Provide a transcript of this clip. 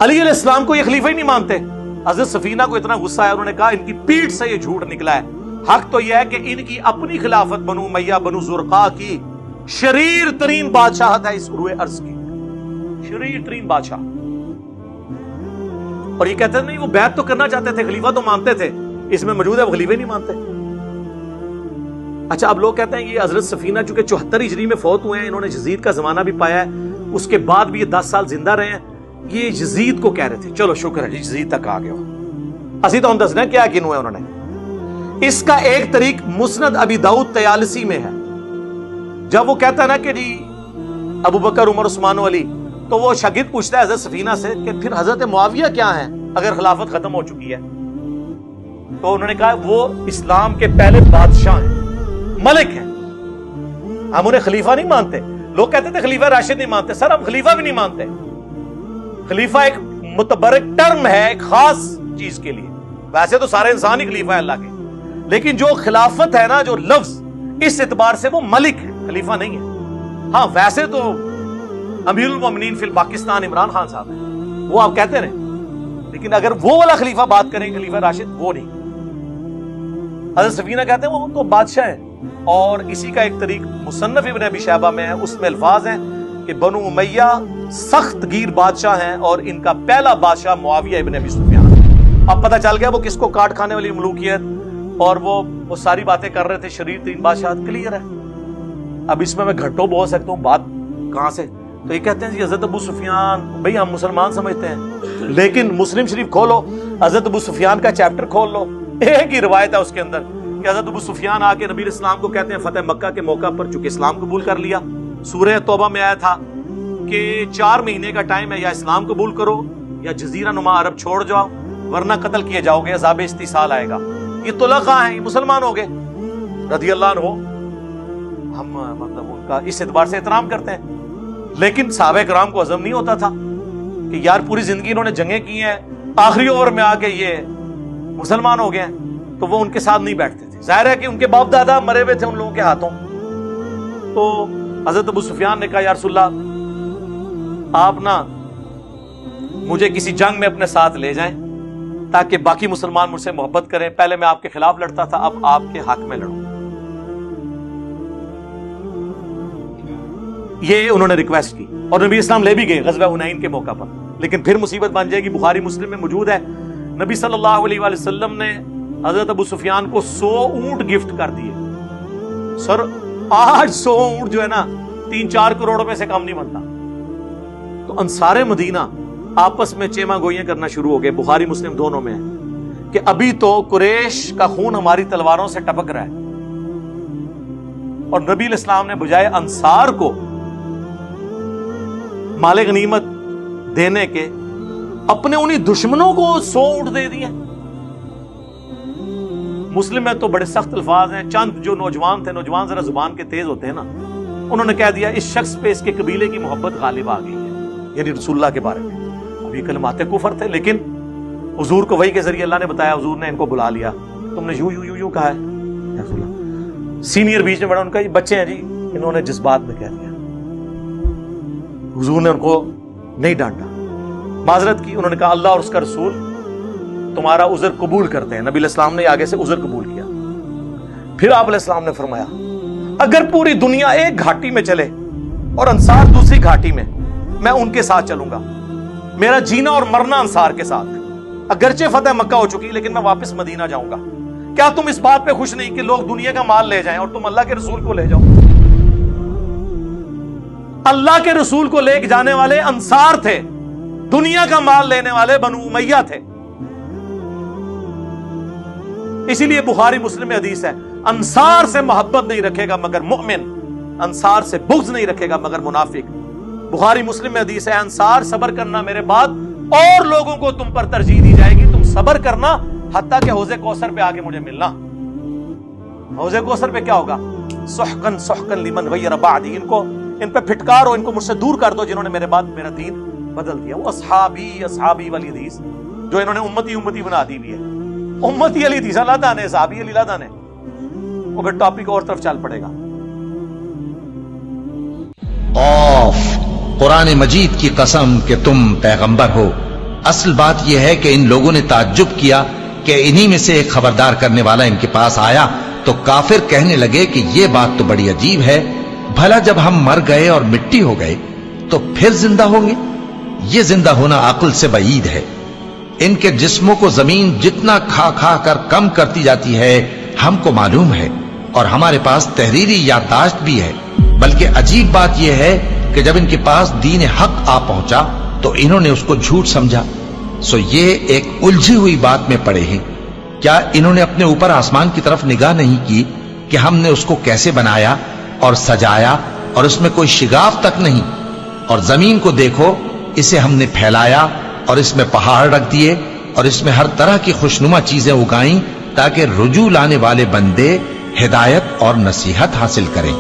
علی علیہ السلام کو یہ خلیفہ ہی نہیں مانتے. حضرت سفینہ کو اتنا غصہ آیا, انہوں نے کہا ان کی پیٹھ سے یہ جھوٹ نکلا ہے. حق تو یہ ہے کہ ان کی اپنی خلافت بنو امیہ بنو زرقاء کی شریر ترین بادشاہت ہے اس روئے ارض کی, شریر ترین بادشاہ. اور یہ کہتے ہیں نہیں وہ بیعت تو کرنا چاہتے تھے, خلیفہ تو مانتے تھے, اس میں موجود ہے وہ خلیفہ نہیں مانتے. اچھا اب لوگ کہتے ہیں یہ حضرت سفینہ چونکہ 74 ہجری میں فوت ہوئے ہیں, انہوں نے یزید کا زمانہ بھی پایا ہے, اس کے بعد بھی یہ 10 سال زندہ رہے ہیں, یہ یزید کو کہہ رہے تھے. چلو شکر ہے جی یزید تک آ گئے ہو, اسی تو ہم دسنا کیا کنو ہے انہوں نے. اس کا ایک طریق مسند ابی داؤد طیالسی میں ہے, جب وہ کہتا ہے نا کہ جی ابو بکر عمر عثمان و علی, تو وہ شاگرد پوچھتا ہے حضرت سفینہ سے کہ پھر حضرت معاویہ کیا ہیں اگر خلافت ختم ہو چکی ہے؟ تو انہوں نے کہا وہ اسلام کے پہلے بادشاہ ہیں, ملک ہیں, ہم انہیں خلیفہ نہیں مانتے. لوگ کہتے تھے خلیفہ راشد نہیں مانتے, سر ہم خلیفہ بھی نہیں مانتے. خلیفہ ایک متبرک ٹرم ہے ایک خاص چیز کے لیے, ویسے تو سارے انسان ہی خلیفہ ہیں اللہ کے, لیکن جو خلافت ہے نا جو لفظ, اس اعتبار سے وہ ملک ہے, خلیفہ نہیں ہے. ہاں ویسے تو امیر المومنین فی پاکستان عمران خان صاحب ہیں, وہ آپ کہتے رہے, لیکن اگر وہ والا خلیفہ بات کریں خلیفہ راشد, وہ نہیں. حضرت سفینہ کہتے ہیں وہ تو بادشاہ ہیں. اور اسی کا ایک طریق مصنف ابن ابی شیبہ میں ہے, اس میں الفاظ ہیں کہ بنو امیہ سخت گیر بادشاہ ہیں اور ان کا پہلا بادشاہ معاویہ ابن ابی سفیان. اب پتہ چل گیا وہ کس کو کاٹ کھانے والی ملوکیت, اور وہ ساری باتیں کر رہے تھے, شریر ترین بادشاہ کلیئر ہے. اب اس میں گھٹو بول سکتا ہوں بات کہاں سے, تو یہ کہتے ہیں جی حضرت ابو سفیان, بھئی ہم مسلمان سمجھتے ہیں, لیکن مسلم شریف کھولو, حضرت ابو سفیان کا چیپٹر کھول لو, ایک ہی روایت ہے اس کے اندر کہ حضرت ابو سفیان آ کے نبی اسلام کو کہتے ہیں فتح مکہ کے موقع پر, چونکہ اسلام قبول کر لیا, سورہ توبہ میں آیا تھا کہ 4 مہینے کا ٹائم ہے, یا اسلام قبول کرو یا جزیرہ نما عرب چھوڑ جاؤ ورنہ قتل کیے جاؤ گے, عذاب استیصال آئے گا. یہ طلقاء ہیں, یہ مسلمان ہو گئے رضی اللہ عنہ. ہم مطلب ان کا اس اعتبار سے احترام کرتے ہیں, لیکن صحابہ کرام کو عزم نہیں ہوتا تھا کہ یار پوری زندگی انہوں نے جنگیں کی ہیں, آخری اوور میں آ کے یہ مسلمان ہو گئے ہیں, تو وہ ان کے ساتھ نہیں بیٹھتے تھے. ظاہر ہے کہ ان کے باپ دادا مرے ہوئے تھے ان لوگوں کے ہاتھوں. تو حضرت ابو سفیان نے کہا یا رسول اللہ آپ نا مجھے کسی جنگ میں اپنے ساتھ لے جائیں تاکہ باقی مسلمان مجھ سے محبت کریں, پہلے میں آپ کے خلاف لڑتا تھا, اب آپ کے حق میں لڑوں. یہ انہوں نے ریکویسٹ کی اور نبی اسلام لے بھی گئے غزوہ حنین کے موقع پر. لیکن پھر مصیبت بن جائے گی, بخاری مسلم میں موجود ہے, نبی صلی اللہ علیہ وآلہ وسلم نے حضرت ابو سفیان کو 100 اونٹ گفٹ کر دیے. سر آج 100 اونٹ جو ہے نا 3-4 کروڑ روپے سے کم نہیں بنتا. تو انصار مدینہ آپس میں چیما گوئیاں کرنا شروع ہو گئے, بخاری مسلم دونوں میں کہ ابھی تو قریش کا خون ہماری تلواروں سے ٹپک رہا ہے, اور نبی علیہ السلام نے بجائے انصار کو مال غنیمت دینے کے اپنے انہی دشمنوں کو 100 اونٹ دے دیے. مسلم میں تو بڑے سخت الفاظ ہیں, چند جو نوجوان تھے, نوجوان ذرا زبان کے تیز ہوتے ہیں نا, انہوں نے کہہ دیا اس شخص پہ اس کے قبیلے کی محبت غالب آ گئی ہے, یعنی رسول اللہ کے بارے میں. اب یہ کلمات کفر تھے, لیکن حضور کو وحی کے ذریعے اللہ نے بتایا, حضور نے ان کو بلا لیا, تم نے یوں کہا ہے رسول اللہ. سینئر بیچ میں بڑا, ان کا یہ بچے ہیں جی, انہوں نے جذبات میں کہہ دیا. حضور نے ان کو نہیں ڈانٹا, معذرت کی, انہوں نے کہا اللہ اور اس کا رسول تمہارا عذر قبول کرتے ہیں. نبی علیہ السلام نے آگے سے عذر قبول کیا. پھر آپ علیہ السلام نے فرمایا اگر پوری دنیا ایک گھاٹی میں چلے اور انصار دوسری گھاٹی میں, میں ان کے ساتھ چلوں گا, میرا جینا اور مرنا انصار کے ساتھ. اگرچہ فتح مکہ ہو چکی لیکن میں واپس مدینہ جاؤں گا. کیا تم اس بات پہ خوش نہیں کہ لوگ دنیا کا مال لے جائیں اور تم اللہ کے رسول کو لے جاؤ؟ اللہ کے رسول کو لے جانے والے انصار تھے, دنیا کا مال لینے والے بنو امیہ تھے. اسی لیے بخاری مسلم میں حدیث ہے انصار سے محبت نہیں رکھے گا مگر مؤمن, انصار سے بغض نہیں رکھے گا مگر منافق. بخاری مسلم میں حدیث ہے انصار صبر کرنا میرے بعد اور لوگوں کو تم پر ترجیح دی جائے گی, تم صبر کرنا حتیٰ کہ حوض کوثر پہ آگے مجھے ملنا. حوض کوثر پہ کیا ہوگا؟ سحقن سحقن لمن غیر بعدی, ان پہ پھٹکار ہو, ان کو مجھ سے دور کر دو جنہوں نے میرے بعد میرا دین بدل دیا. وہ اصحابی والی حدیث جو انہوں نے امتی بنا دی بھی ہے, امتی علی حدیث اللہ دانے, صحابی علی اللہ دانے. وہ پھر ٹاپک اور طرف چل پڑے گا. قرآن مجید کی قسم کہ تم پیغمبر ہو, اصل بات یہ ہے کہ ان لوگوں نے تعجب کیا کہ انہی میں سے ایک خبردار کرنے والا ان کے پاس آیا تو کافر کہنے لگے کہ یہ بات تو بڑی عجیب ہے، بھلا جب ہم مر گئے اور مٹی ہو گئے تو پھر زندہ ہوں گے؟ یہ زندہ ہونا عقل سے بعید ہے۔ ان کے جسموں کو زمین جتنا کھا کھا کر کم کرتی جاتی ہے ہم کو معلوم ہے، اور ہمارے پاس تحریری یادداشت بھی ہے، بلکہ عجیب بات یہ ہے کہ جب ان کے پاس دین حق آ پہنچا تو انہوں نے اس کو جھوٹ سمجھا۔ سو یہ ایک الجھی ہوئی بات میں پڑے ہیں۔ کیا انہوں نے اپنے اوپر آسمان کی طرف نگاہ نہیں کی کہ ہم نے اس کو کیسے بنایا اور سجایا اور اس میں کوئی شگاف تک نہیں؟ اور زمین کو دیکھو، اسے ہم نے پھیلایا اور اس میں پہاڑ رکھ دیے اور اس میں ہر طرح کی خوشنما چیزیں اگائیں تاکہ رجوع لانے والے بندے ہدایت اور نصیحت حاصل کریں۔